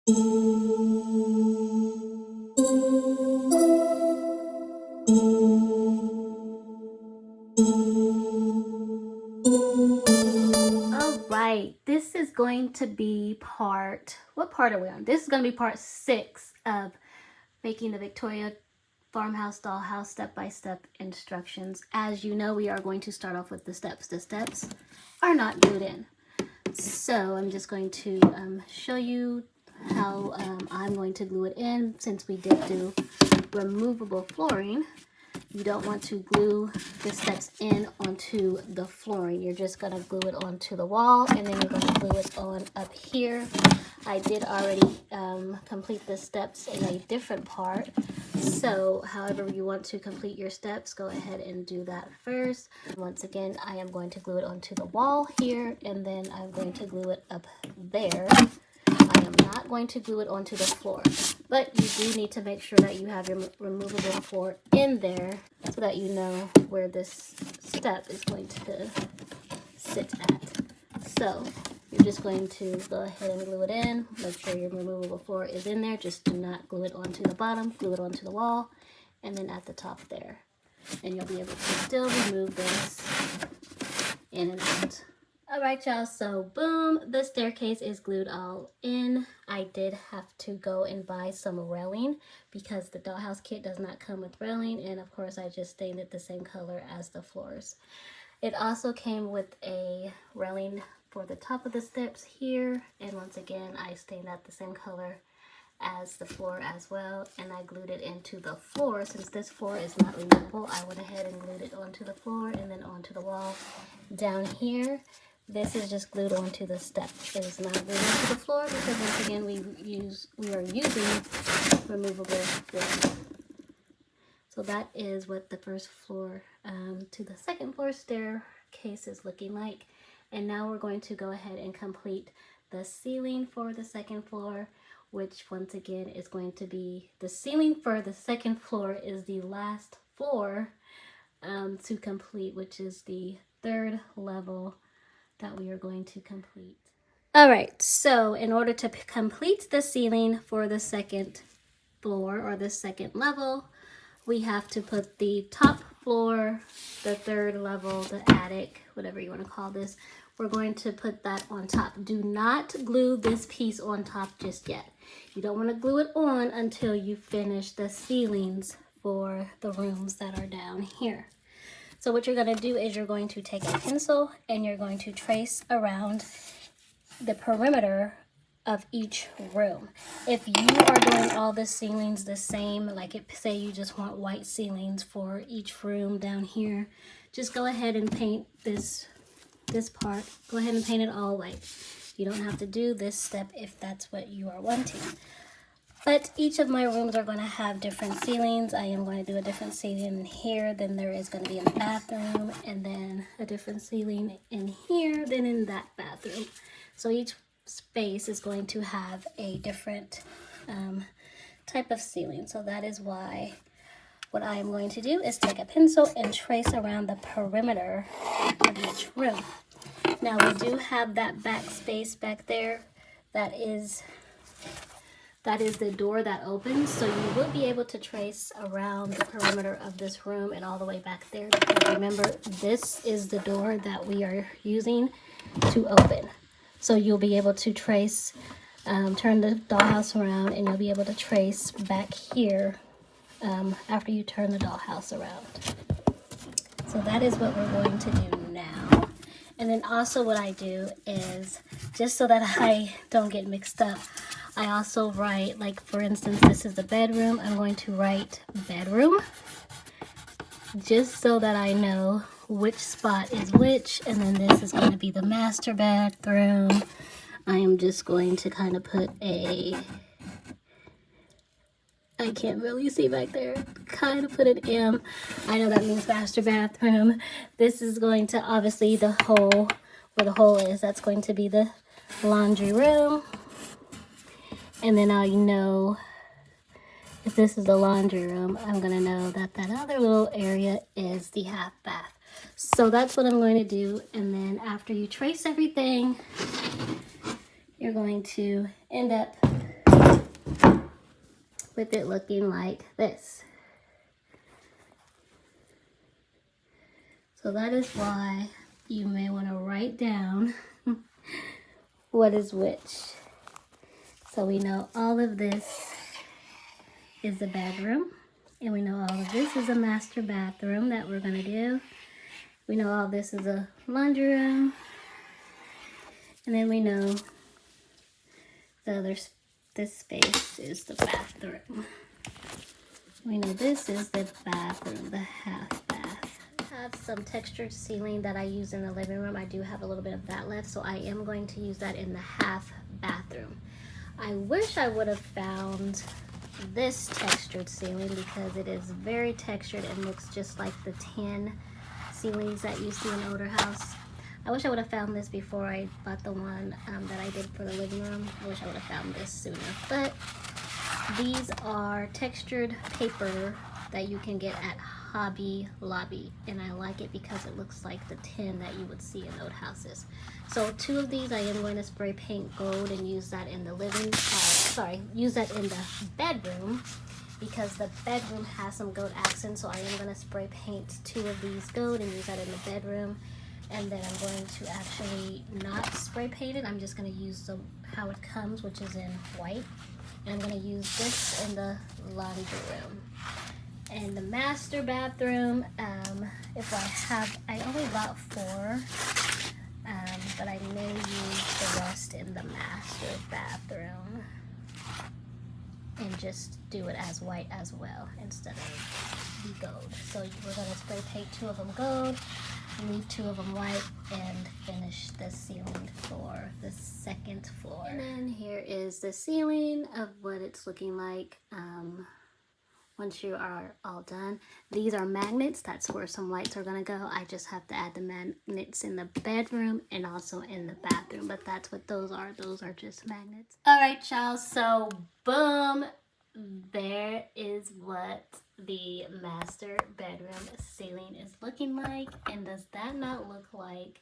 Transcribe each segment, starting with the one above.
Alright, this is going to be what part are we on? This is going to be part 6 of making the Victoria Farmhouse Dollhouse step-by-step instructions. As you know, we are going to start off with the steps. The steps are not glued in. So I'm just going to show you how I'm going to glue it in. Since we did do removable flooring, you don't want to glue the steps in onto the flooring. You're just going to glue it onto the wall, and then you're going to glue it on up here. I did already complete the steps in a different part. So however you want to complete your steps, go ahead and do that first. Once again, I am going to glue it onto the wall here, and then I'm going to glue it up there. I am not going to glue it onto the floor, but you do need to make sure that you have your removable floor in there so that you know where this step is going to sit at. So you're just going to go ahead and glue it in. Make sure your removable floor is in there. Just do not glue it onto the bottom. Glue it onto the wall, and then at the top there. And you'll be able to still remove this in and out. Alright y'all, so boom, the staircase is glued all in. I did have to go and buy some railing because the dollhouse kit does not come with railing, and of course I just stained it the same color as the floors. It also came with a railing for the top of the steps here, and once again I stained that the same color as the floor as well, and I glued it into the floor. Since this floor is not removable, I went ahead and glued it onto the floor and then onto the wall down here. This is just glued onto the step. It is not glued onto the floor because once again we are using removable floor. So that is what the first floor to the second floor staircase is looking like. And now we're going to go ahead and complete the ceiling for the second floor, which once again is going to be the ceiling for the second floor is the last floor to complete, which is the third level that we are going to complete. All right, so in order to complete the ceiling for the second floor or the second level, we have to put the top floor, the third level, the attic, whatever you want to call this, we're going to put that on top. Do not glue this piece on top just yet. You don't want to glue it on until you finish the ceilings for the rooms that are down here. So what you're going to do is you're going to take a pencil and you're going to trace around the perimeter of each room. If you are doing all the ceilings the same, like say you just want white ceilings for each room down here, just go ahead and paint this part. Go ahead and paint it all white. You don't have to do this step if that's what you are wanting. But each of my rooms are going to have different ceilings. I am going to do a different ceiling here than there is going to be in the bathroom, and then a different ceiling in here than in that bathroom. So each space is going to have a different type of ceiling. So that is why what I am going to do is take a pencil and trace around the perimeter of each room. Now we do have that back space back there. That is the door that opens, so you will be able to trace around the perimeter of this room and all the way back there, because remember, this is the door that we are using to open. So you'll be able to trace, turn the dollhouse around, and you'll be able to trace back here after you turn the dollhouse around. So that is what we're going to do now. And then also what I do is, just so that I don't get mixed up, I also write, like for instance, this is the bedroom. I'm going to write bedroom, just so that I know which spot is which. And then this is going to be the master bathroom. I am just going to kind of put I can't really see back there, kind of put an M. I know that means master bathroom. This is going to, obviously the hole, where the hole is, that's going to be the laundry room. And then I know if this is the laundry room, I'm going to know that that other little area is the half bath. So that's what I'm going to do. And then after you trace everything, you're going to end up with it looking like this. So that is why you may want to write down what is which. So we know all of this is the bedroom, and we know all of this is a master bathroom that we're gonna do. We know all this is a laundry room, and then we know this space is the bathroom. We know this is the bathroom, the half bath. I have some textured ceiling that I use in the living room. I do have a little bit of that left, so I am going to use that in the half bathroom. I wish I would have found this textured ceiling because it is very textured and looks just like the tin ceilings that you see in an older house. I wish I would have found this before I bought the one that I did for the living room. I wish I would have found this sooner. But these are textured paper that you can get at Hobby Lobby, and I like it because it looks like the tin that you would see in old houses. So 2 of these I am going to spray paint gold and use that in the use that in the bedroom, because the bedroom has some gold accents. So I am going to spray paint 2 of these gold and use that in the bedroom. And then I'm going to actually not spray paint it. I'm just going to use how it comes, which is in white. And I'm going to use this in the laundry room. And the master bathroom, I only bought 4, but I may use the rest in the master bathroom and just do it as white as well instead of the gold. So we're going to spray paint 2 of them gold, leave 2 of them white, and finish the ceiling for the 2nd floor. And then here is the ceiling of what it's looking like once you are all done. These are magnets. That's where some lights are gonna go. I just have to add the magnets in the bedroom and also in the bathroom, but that's what those are. Those are just magnets. All right, y'all, so boom, there is what the master bedroom ceiling is looking like. And does that not look like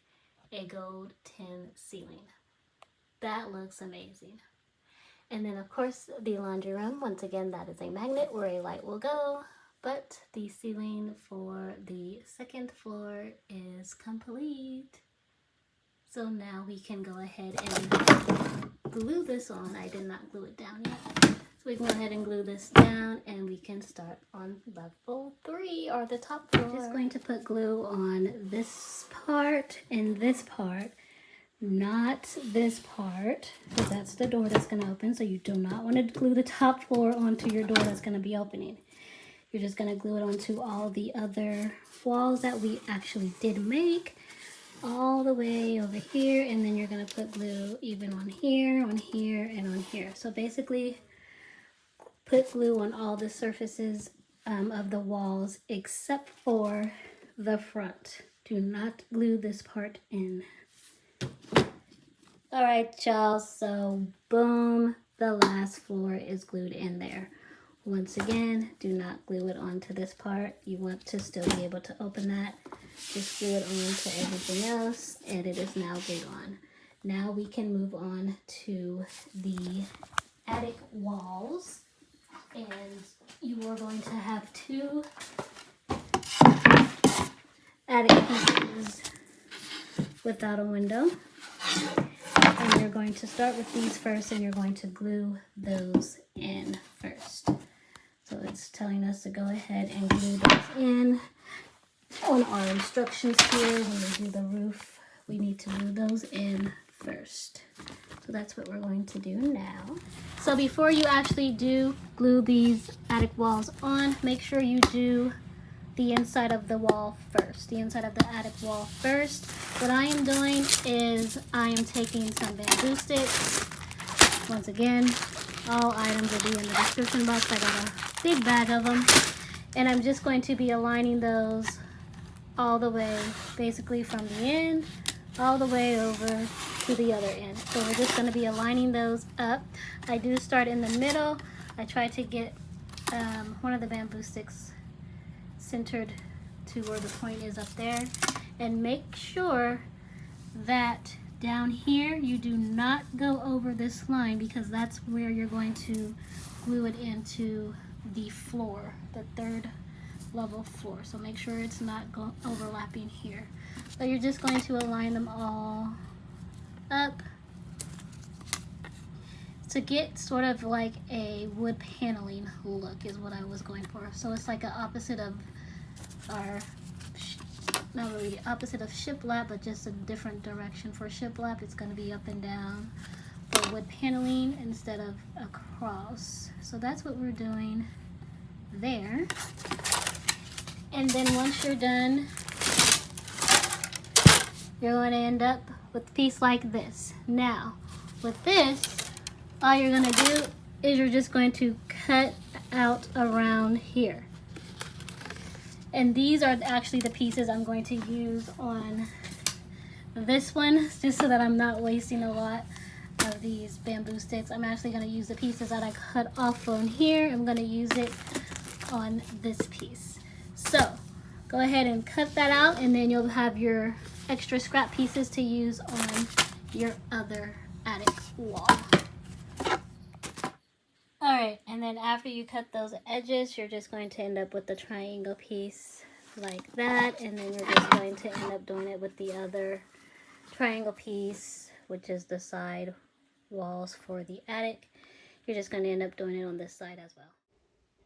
a gold tin ceiling? That looks amazing. And then of course the laundry room, once again, that is a magnet where a light will go. But the ceiling for the 2nd floor is complete. So now we can go ahead and glue this on. I did not glue it down yet. So we can go ahead and glue this down and we can start on level 3, or the top floor. I'm just going to put glue on this part and this part, not this part, because that's the door that's going to open. So you do not want to glue the top floor onto your door that's going to be opening. You're just going to glue it onto all the other walls that we actually did make, all the way over here. And then you're going to put glue even on here, and on here. So basically put glue on all the surfaces of the walls except for the front. Do not glue this part in. All right, y'all, so boom, the last floor is glued in there. Once again, do not glue it onto this part. You want to still be able to open that. Just glue it onto everything else, and it is now glued on. Now we can move on to the attic walls. And you are going to have 2 attic pieces without a window. And you're going to start with these first, and you're going to glue those in first. So it's telling us to go ahead and glue those in. On our instructions here, when we do the roof, we need to glue those in first. So that's what we're going to do now. So before you actually do glue these attic walls on, make sure you do the inside of the wall first. The inside of the attic wall first. What I am doing is I am taking some bamboo sticks. Once again, all items will be in the description box. I got a big bag of them. And I'm just going to be aligning those all the way, basically from the end all the way over to the other end. So we're just going to be aligning those up. I do start in the middle. I try to get one of the bamboo sticks centered to where the point is up there, and make sure that Down here, you do not go over this line because that's where you're going to glue it into the floor, the third level floor. So make sure it's not overlapping here. So you're just going to align them all up to get sort of like a wood paneling look is what I was going for. So it's like an opposite of our, not really the opposite of shiplap, but just a different direction. For shiplap, it's going to be up and down. For wood paneling, instead of across. So that's what we're doing there. And then once you're done, you're going to end up with a piece like this. Now, with this, all you're going to do is you're just going to cut out around here. And these are actually the pieces I'm going to use on this one, just so that I'm not wasting a lot of these bamboo sticks. I'm actually going to use the pieces that I cut off on here. I'm going to use it on this piece. So go ahead and cut that out, and then you'll have your extra scrap pieces to use on your other attic wall. Alright, and then after you cut those edges, you're just going to end up with the triangle piece like that, and then you're just going to end up doing it with the other triangle piece, which is the side walls for the attic. You're just going to end up doing it on this side as well.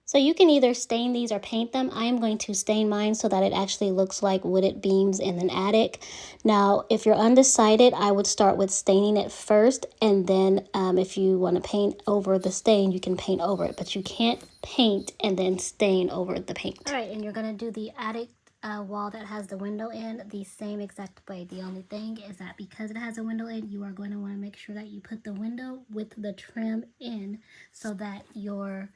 So you can either stain these or paint them. I am going to stain mine so that it actually looks like wooded beams in an attic. Now, if you're undecided, I would start with staining it first, and then if you want to paint over the stain, you can paint over it, but you can't paint and then stain over the paint. All right, and you're going to do the attic wall that has the window in the same exact way. The only thing is that because it has a window in, you are going to want to make sure that you put the window with the trim in so that your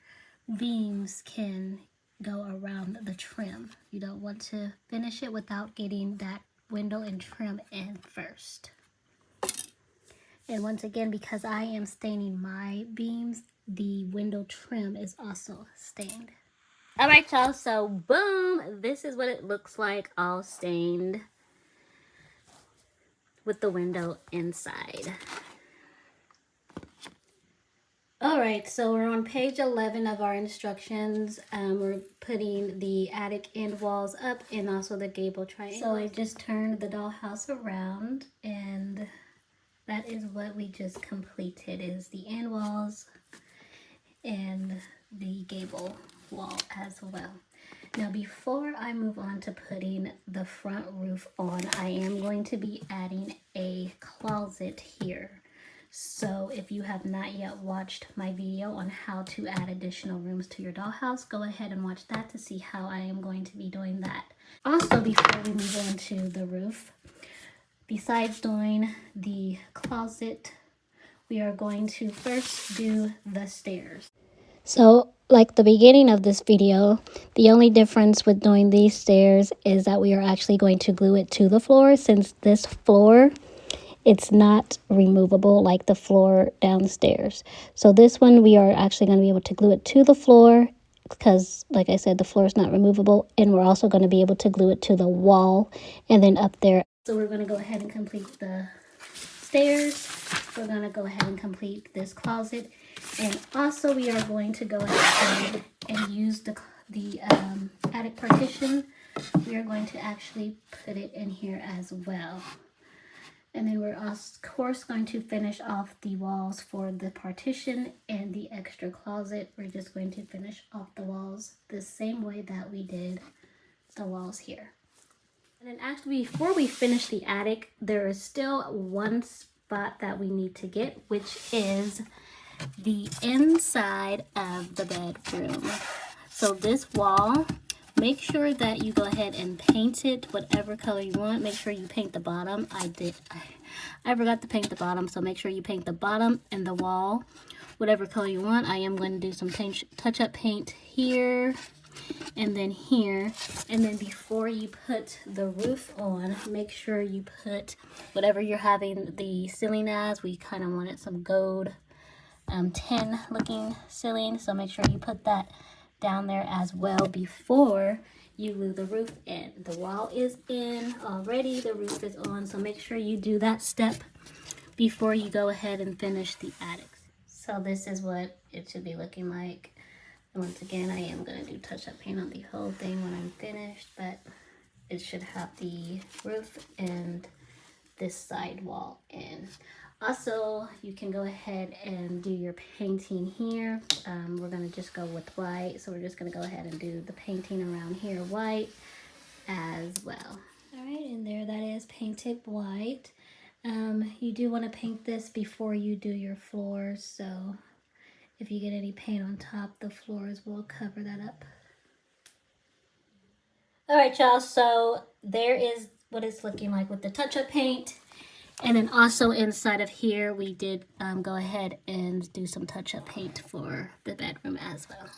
beams can go around the trim. You don't want to finish it without getting that window and trim in first. And once again, because I am staining my beams, the window trim is also stained. All right, y'all, so boom, this is what it looks like all stained with the window inside. All right, so we're on page 11 of our instructions. We're putting the attic end walls up and also the gable triangle. So I just turned the dollhouse around, and that is what we just completed, is the end walls and the gable wall as well. Now, before I move on to putting the front roof on, I am going to be adding a closet here. So if you have not yet watched my video on how to add additional rooms to your dollhouse, go ahead and watch that to see how I am going to be doing that. Also, before we move on to the roof, besides doing the closet, we are going to first do the stairs. So, like the beginning of this video, the only difference with doing these stairs is that we are actually going to glue it to the floor, since this floor, it's not removable like the floor downstairs. So this one, we are actually going to be able to glue it to the floor because, like I said, the floor is not removable. And we're also going to be able to glue it to the wall and then up there. So we're going to go ahead and complete the stairs. We're going to go ahead and complete this closet. And also we are going to go ahead and use the attic partition. We are going to actually put it in here as well. And then we're of course going to finish off the walls for the partition and the extra closet. We're just going to finish off the walls the same way that we did the walls here. And then actually, before we finish the attic, there is still one spot that we need to get, which is the inside of the bedroom. So this wall, make sure that you go ahead and paint it whatever color you want. Make sure you paint the bottom. I forgot to paint the bottom, so make sure you paint the bottom and the wall whatever color you want. I am going to do some touch-up paint here and then here. And then before you put the roof on, make sure you put whatever you're having the ceiling as. We kind of wanted some gold tin looking ceiling, so make sure you put that down there as well before you glue the roof in. The wall is in already, the roof is on, so make sure you do that step before you go ahead and finish the attic. So this is what it should be looking like. And once again, I am going to do touch-up paint on the whole thing when I'm finished, but it should have the roof and this side wall in. Also, you can go ahead and do your painting here. We're going to just go with white, so we're just going to go ahead and do the painting around here white as well. All right, and there that is painted white. You do want to paint this before you do your floors, so if you get any paint on top, the floors will cover that up. All right, y'all, so there is what it's looking like with the touch-up paint. And then also inside of here, we did go ahead and do some touch-up paint for the bedroom as well.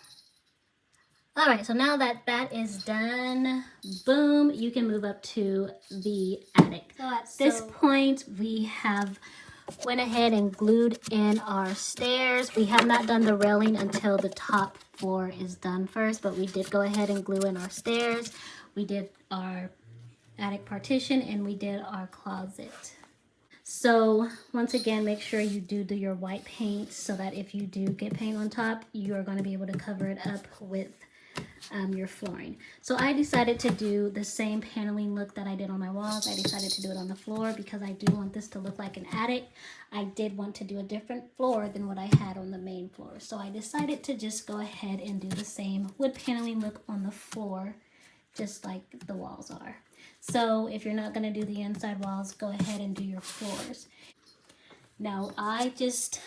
All right, so now that that is done, boom, you can move up to the attic. So at this point, we have went ahead and glued in our stairs. We have not done the railing until the top floor is done first, but we did go ahead and glue in our stairs. We did our attic partition and we did our closet. So once again, make sure you do your white paint so that if you do get paint on top, you are going to be able to cover it up with your flooring. So I decided to do the same paneling look that I did on my walls. I decided to do it on the floor because I do want this to look like an attic. I did want to do a different floor than what I had on the main floor. So I decided to just go ahead and do the same wood paneling look on the floor, just like the walls are. So if you're not going to do the inside walls, go ahead and do your floors. Now I just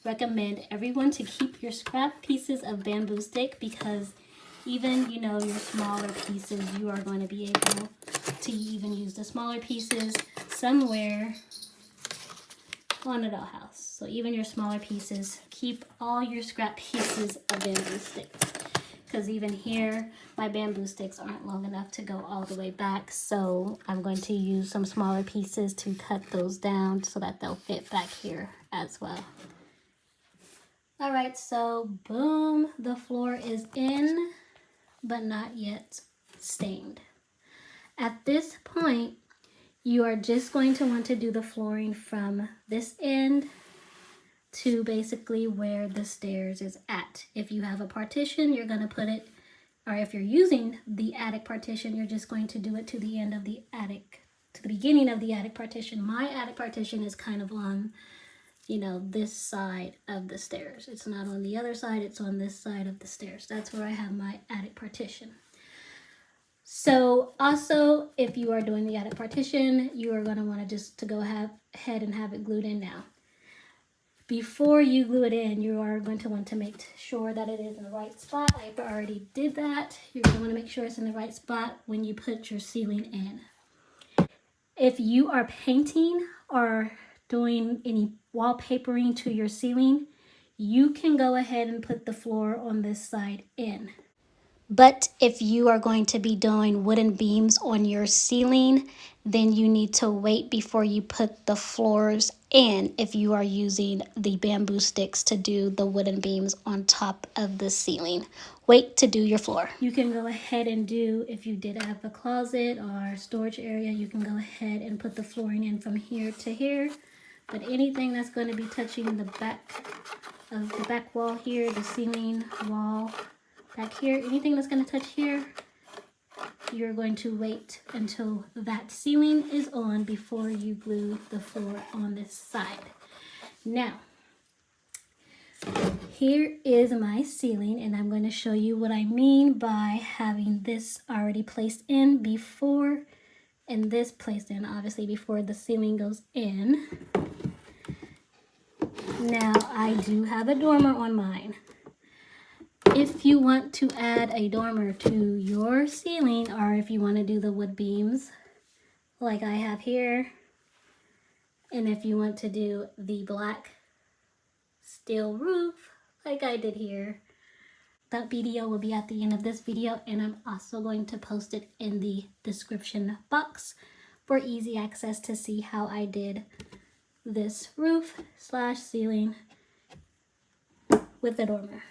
recommend everyone to keep your scrap pieces of bamboo stick because even, you know, your smaller pieces, you are going to be able to even use the smaller pieces somewhere on a dollhouse. So even your smaller pieces, keep all your scrap pieces of bamboo sticks. Because even here, my bamboo sticks aren't long enough to go all the way back. So I'm going to use some smaller pieces to cut those down so that they'll fit back here as well. All right, so boom, the floor is in, but not yet stained. At this point, you are just going to want to do the flooring from this end to basically where the stairs is at. If you have a partition, you're going to put it, or if you're using the attic partition, you're just going to do it to the end of the attic, to the beginning of the attic partition. My attic partition is kind of on, you know, this side of the stairs. It's not on the other side, it's on this side of the stairs. That's where I have my attic partition. So also, if you are doing the attic partition, you are going to want to just to go ahead and have it glued in now. Before you glue it in, you are going to want to make sure that it is in the right spot. I already did that. You're going to want to make sure it's in the right spot when you put your ceiling in. If you are painting or doing any wallpapering to your ceiling, you can go ahead and put the floor on this side in. But if you are going to be doing wooden beams on your ceiling, then you need to wait before you put the floors in if you are using the bamboo sticks to do the wooden beams on top of the ceiling. Wait to do your floor. You can go ahead and do, if you did have a closet or storage area, you can go ahead and put the flooring in from here to here. But anything that's going to be touching the back of the back wall here, the ceiling wall, back here, anything that's going to touch here, you're going to wait until that ceiling is on before you glue the floor on this side. Now, here is my ceiling, and I'm going to show you what I mean by having this already placed in before, and this placed in, obviously, before the ceiling goes in. Now, I do have a dormer on mine. If you want to add a dormer to your ceiling, or if you want to do the wood beams like I have here, and if you want to do the black steel roof like I did here, that video will be at the end of this video, and I'm also going to post it in the description box for easy access to see how I did this roof / ceiling with the dormer.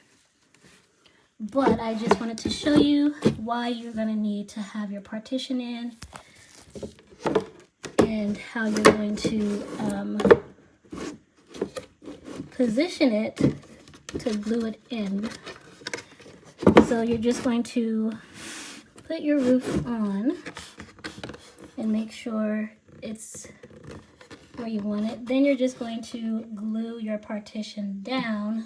But I just wanted to show you why you're going to need to have your partition in and how you're going to position it to glue it in. So you're just going to put your roof on and make sure it's where you want it. Then you're just going to glue your partition down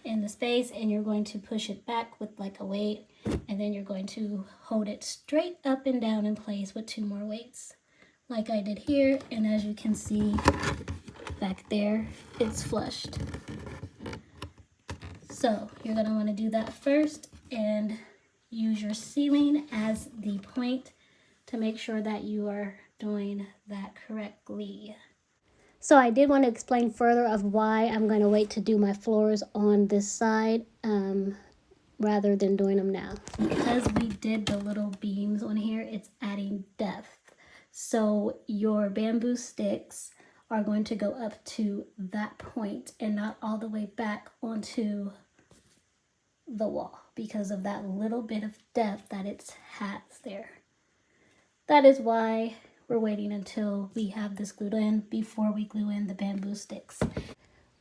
in the space, and you're going to push it back with like a weight, and then you're going to hold it straight up and down in place with 2 more weights like I did here. And as you can see back there, it's flushed. So you're going to want to do that first and use your ceiling as the point to make sure that you are doing that correctly. So I did want to explain further of why I'm going to wait to do my floors on this side rather than doing them now. Because we did the little beams on here, it's adding depth. So your bamboo sticks are going to go up to that point and not all the way back onto the wall because of that little bit of depth that it has there. That is why we're waiting until we have this glued in before we glue in the bamboo sticks.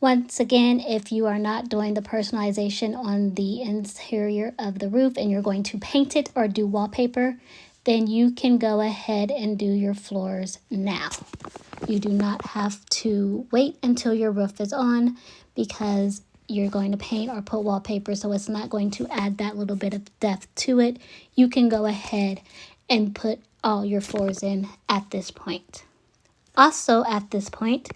Once again, if you are not doing the personalization on the interior of the roof and you're going to paint it or do wallpaper, then you can go ahead and do your floors now. You do not have to wait until your roof is on because you're going to paint or put wallpaper, so it's not going to add that little bit of depth to it. You can go ahead and put all your floors in at this point. Also at this point,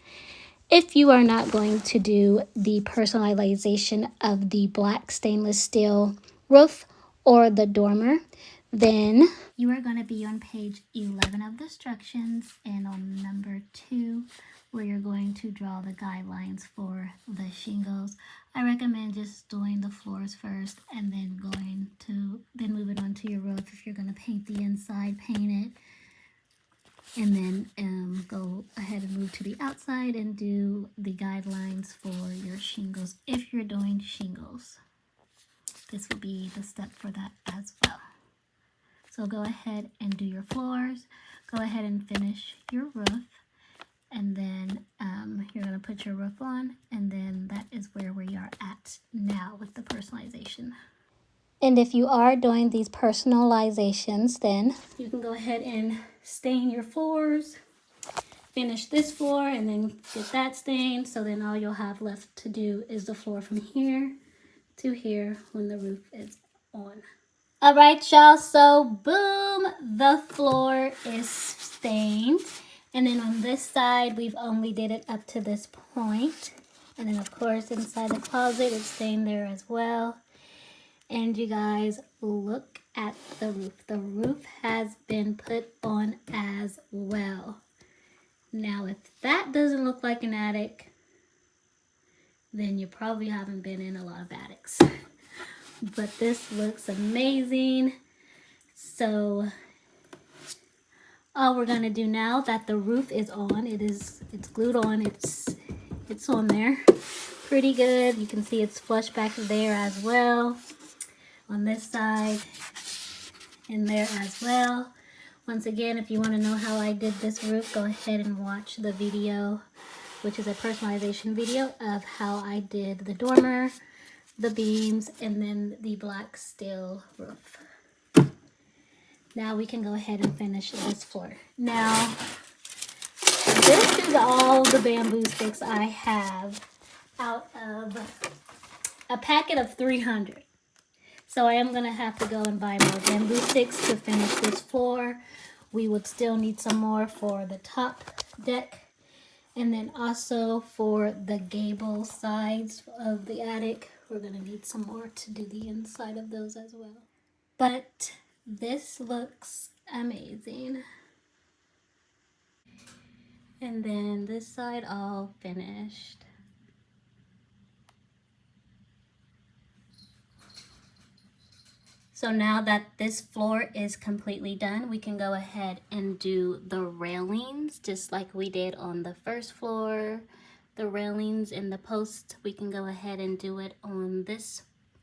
if you are not going to do the personalization of the black stainless steel roof or the dormer, then you are going to be on page 11 of the instructions and on number 2 where you're going to draw the guidelines for the shingles. I recommend just doing the floors first and then moving on to your roof. If you're going to paint the inside, paint it, and then go ahead and move to the outside and do the guidelines for your shingles. If you're doing shingles, this will be the step for that as well. So go ahead and do your floors, go ahead and finish your roof, and then you're going to put your roof on, and then that is where we are at now with the personalization. And if you are doing these personalizations, then you can go ahead and stain your floors, finish this floor, and then get that stained. So then all you'll have left to do is the floor from here to here when the roof is on. All right, y'all, so boom, the floor is stained. And then on this side, we've only did it up to this point. And then, of course, inside the closet, it's stained there as well. And you guys, look at the roof. The roof has been put on as well. Now, if that doesn't look like an attic, then you probably haven't been in a lot of attics. But this looks amazing. So all we're gonna do now that the roof is on, it's glued on, it's on there pretty good. You can see it's flush back there as well, on this side and there as well. Once again, if you want to know how I did this roof, go ahead and watch the video, which is a personalization video of how I did the dormer, the beams, and then the black steel roof. Now we can go ahead and finish this floor. Now, this is all the bamboo sticks I have out of a packet of 300. So I am going to have to go and buy more bamboo sticks to finish this floor. We would still need some more for the top deck. And then also for the gable sides of the attic, we're going to need some more to do the inside of those as well. But this looks amazing. And then this side all finished. So now that this floor is completely done, we can go ahead and do the railings just like we did on the first floor. The railings and the posts, we can go ahead and do it on this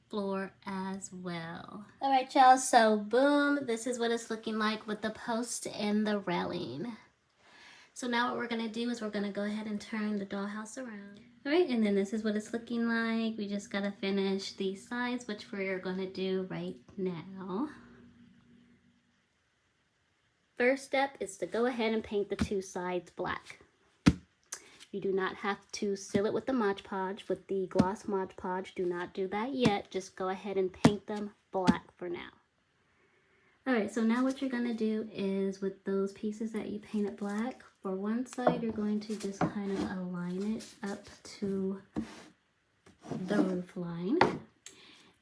floor as well. All right, y'all, so boom, this is what it's looking like with the post and the railing. So now what we're gonna do is we're gonna go ahead and turn the dollhouse around. All right, and then this is what it's looking like. We just gotta finish these sides, which we're gonna do right now. First step is to go ahead and paint the two sides black. You do not have to seal it with the Mod Podge, with the gloss Mod Podge. Do not do that yet. Just go ahead and paint them black for now. All right, so now what you're gonna do is with those pieces that you painted black, for one side, you're going to just kind of align it up to the roof line.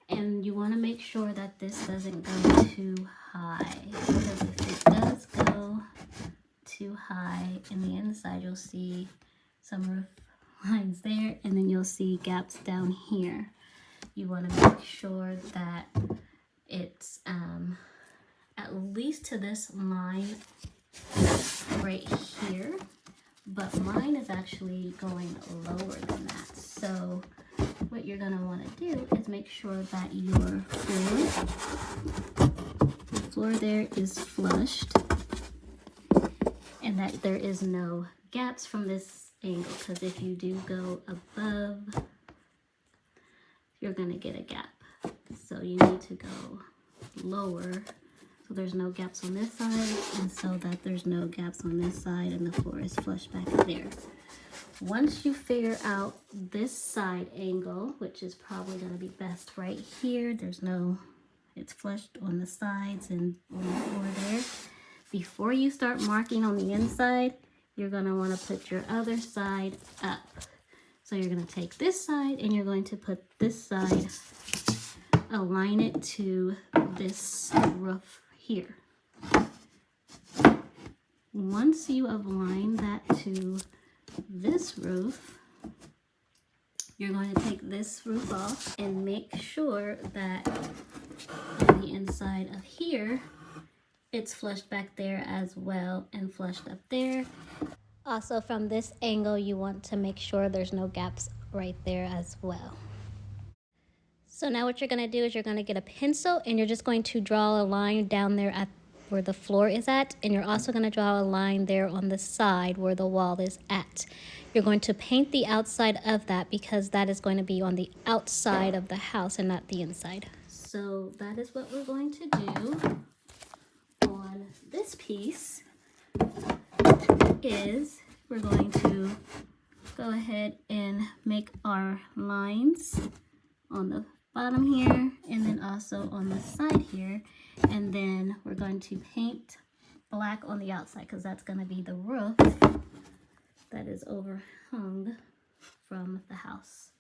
And you wanna make sure that this doesn't go too high, because if it does go too high in the inside, you'll see some roof lines there, and then you'll see gaps down here. You want to make sure that it's at least to this line right here, but mine is actually going lower than that. So what you're going to want to do is make sure that your floor there is flushed and that there is no gaps from this angle, because if you do go above, you're going to get a gap. So you need to go lower so there's no gaps on this side, and so that there's no gaps on this side and the floor is flush back there. Once you figure out this side angle, which is probably going to be best right here, it's flushed on the sides and on the floor there. Before you start marking on the inside, you're going to want to put your other side up. So you're going to take this side and you're going to put this side, align it to this roof here. Once you align that to this roof, you're going to take this roof off and make sure that on the inside of here, it's flushed back there as well and flushed up there. Also from this angle, you want to make sure there's no gaps right there as well. So now what you're going to do is you're going to get a pencil and you're just going to draw a line down there at where the floor is at, and you're also going to draw a line there on the side where the wall is at. You're going to paint the outside of that because that is going to be on the outside of the house and not the inside. So that is what we're going to do on this piece. Is we're going to go ahead and make our lines on the bottom here and then also on the side here, and then we're going to paint black on the outside because that's going to be the roof that is overhung from the house,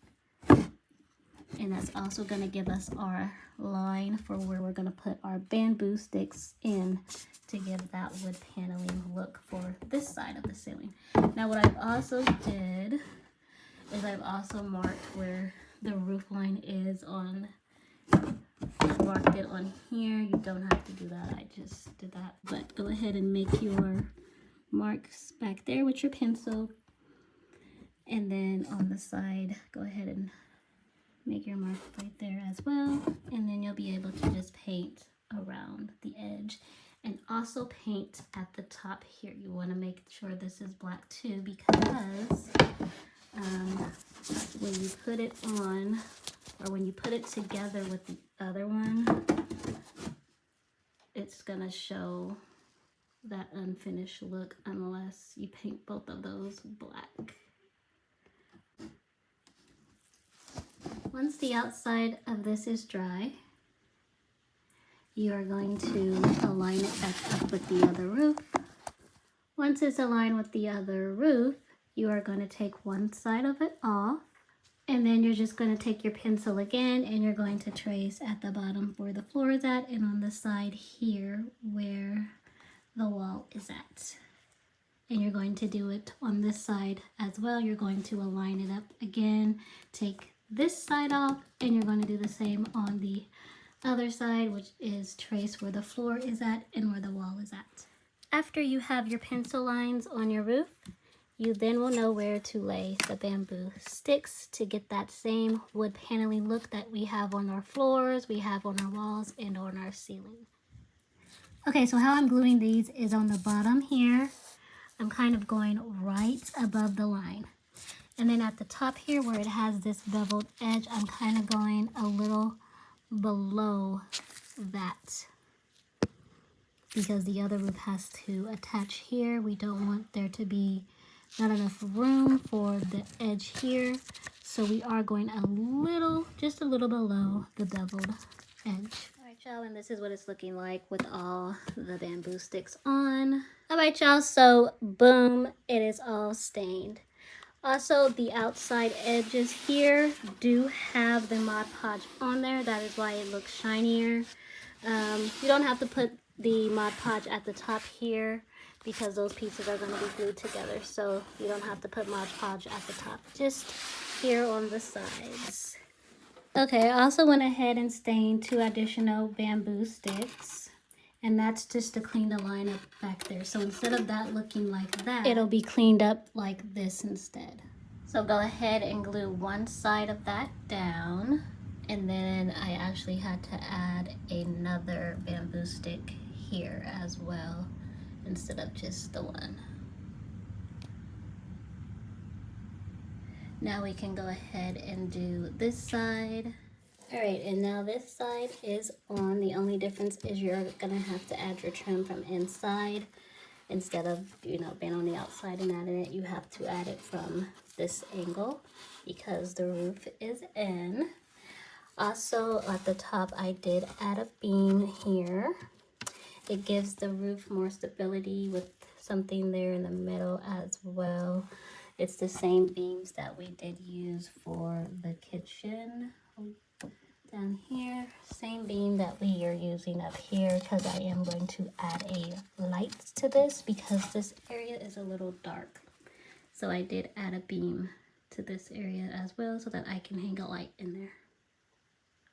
and that's also going to give us our line for where we're going to put our bamboo sticks in to give that wood paneling look for this side of the ceiling. Now what I've also did is I've also marked where the roof line is on, I marked it on here. You don't have to do that, I just did that. But go ahead and make your marks back there with your pencil. And then on the side, go ahead and make your mark right there as well. And then you'll be able to just paint around the edge. And also paint at the top here. You want to make sure this is black too, because when you put it on, or when you put it together with the other one, it's going to show that unfinished look unless you paint both of those black. Once the outside of this is dry, you are going to align it back up with the other roof. Once it's aligned with the other roof, you are going to take one side of it off, and then you're just going to take your pencil again and you're going to trace at the bottom where the floor is at and on the side here where the wall is at. And you're going to do it on this side as well. You're going to align it up again, take this side off, and you're going to do the same on the other side, which is trace where the floor is at and where the wall is at. After you have your pencil lines on your roof, you then will know where to lay the bamboo sticks to get that same wood paneling look that we have on our floors, we have on our walls, and on our ceiling. Okay, so how I'm gluing these is on the bottom here. I'm kind of going right above the line. And then at the top here where it has this beveled edge, I'm kind of going a little below that because the other roof has to attach here. We don't want there to be not enough room for the edge here. So we are going a little, just a little below the beveled edge. All right, y'all, and this is what it's looking like with all the bamboo sticks on. All right, y'all, so boom, it is all stained. Also, the outside edges here do have the Mod Podge on there. That is why it looks shinier. You don't have to put the Mod Podge at the top here because those pieces are going to be glued together. So you don't have to put Mod Podge at the top, just here on the sides. Okay, I also went ahead and stained 2 additional bamboo sticks. And that's just to clean the line up back there. So instead of that looking like that, it'll be cleaned up like this instead. So go ahead and glue one side of that down. And then I actually had to add another bamboo stick here as well, instead of just the one. Now we can go ahead and do this side. All right, and now this side is on. The only difference is you're gonna have to add your trim from inside. Instead of, you know, being on the outside and adding it, you have to add it from this angle because the roof is in. Also, at the top, I did add a beam here. It gives the roof more stability with something there in the middle as well. It's the same beams that we did use for the kitchen. Down here, same beam that we are using up here because I am going to add a light to this because this area is a little dark. So I did add a beam to this area as well so that I can hang a light in there.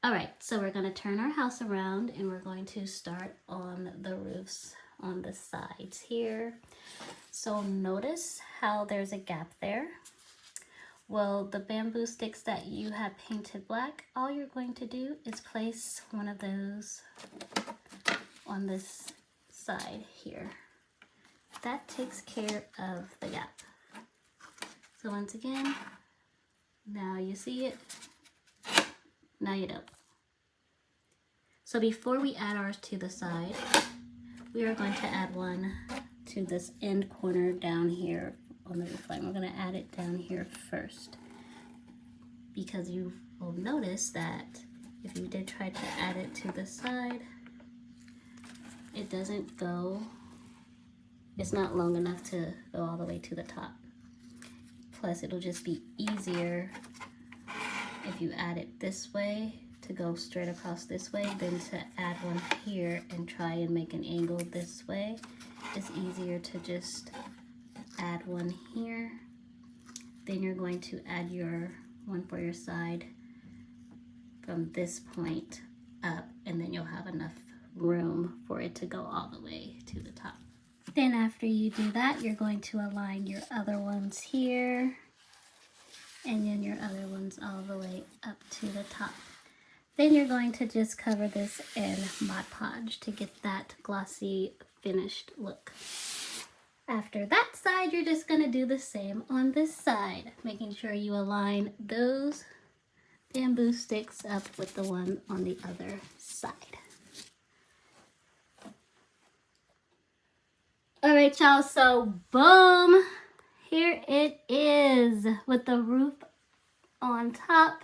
All right, so we're going to turn our house around and we're going to start on the roofs on the sides here. So notice how there's a gap there. Well, the bamboo sticks that you have painted black, all you're going to do is place one of those on this side here. That takes care of the gap. So once again, now you see it, now you don't. So before we add ours to the side, we are going to add one to this end corner down here on the roof line. We're going to add it down here first because you will notice that if you did try to add it to the side, it doesn't go, it's not long enough to go all the way to the top. Plus it'll just be easier if you add it this way to go straight across this way than to add one here and try and make an angle this way. It's easier to just add one here, then you're going to add your one for your side from this point up, and then you'll have enough room for it to go all the way to the top. Then after you do that, you're going to align your other ones here and then your other ones all the way up to the top. Then you're going to just cover this in Mod Podge to get that glossy finished look. After that side, you're just going to do the same on this side, making sure you align those bamboo sticks up with the one on the other side. All right, y'all, so boom, here it is with the roof on top.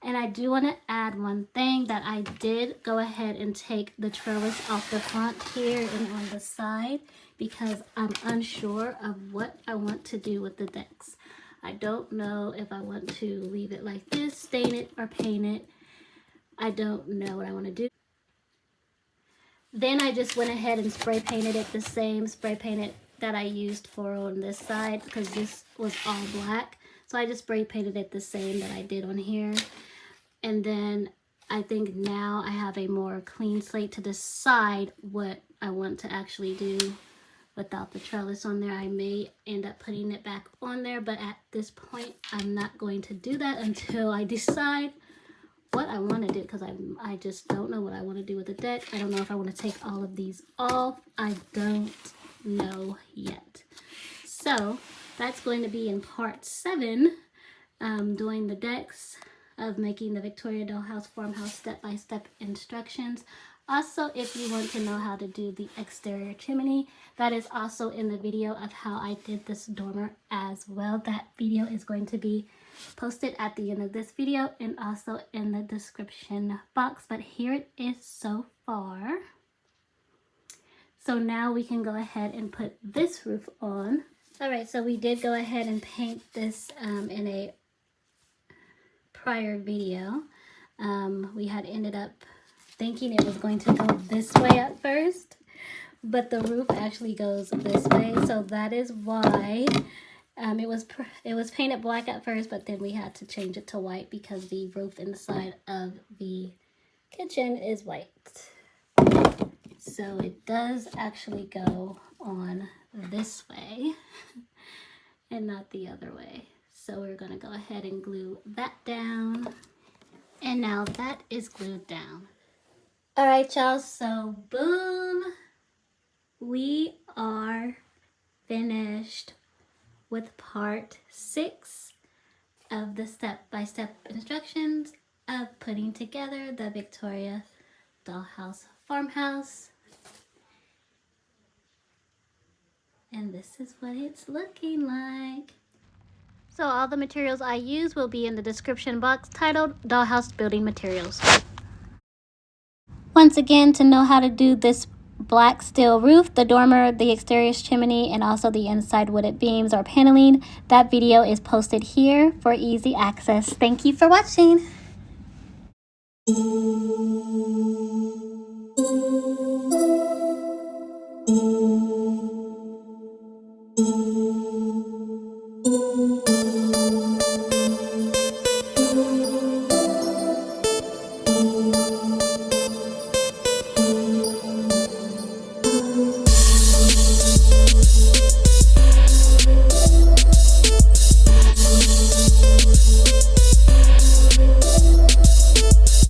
And I do want to add one thing that I did go ahead and take the trellis off the front here and on the side because I'm unsure of what I want to do with the decks. I don't know if I want to leave it like this, stain it, or paint it. I don't know what I want to do. Then I just went ahead and spray painted it the same spray painted that I used for on this side because this was all black. So I just spray painted it the same that I did on here. And then I think now I have a more clean slate to decide what I want to actually do without the trellis on there. I may end up putting it back on there, but at this point, I'm not going to do that until I decide what I want to do because I just don't know what I want to do with the deck. I don't know if I want to take all of these off. I don't know yet. So that's going to be in part 7, doing the decks of making the Victoria Dollhouse Farmhouse step-by-step instructions. Also, if you want to know how to do the exterior chimney, that is also in the video of how I did this dormer as well. That video is going to be posted at the end of this video and also in the description box. But here it is so far. So now we can go ahead and put this roof on. All right, so we did go ahead and paint this in a prior video. We had ended up thinking it was going to go this way at first, but the roof actually goes this way. So that is why it was painted black at first, but then we had to change it to white because the roof inside of the kitchen is white. So it does actually go on this way and not the other way. So we're going to go ahead and glue that down. And now that is glued down. All right, y'all. So boom, we are finished with part 6 of the step-by-step instructions of putting together the Victoria Dollhouse Farmhouse. And this is what it's looking like. So all the materials I use will be in the description box titled Dollhouse Building Materials. Once again, to know how to do this black steel roof, the dormer, the exterior chimney, and also the inside wooded beams or paneling, that video is posted here for easy access. Thank you for watching.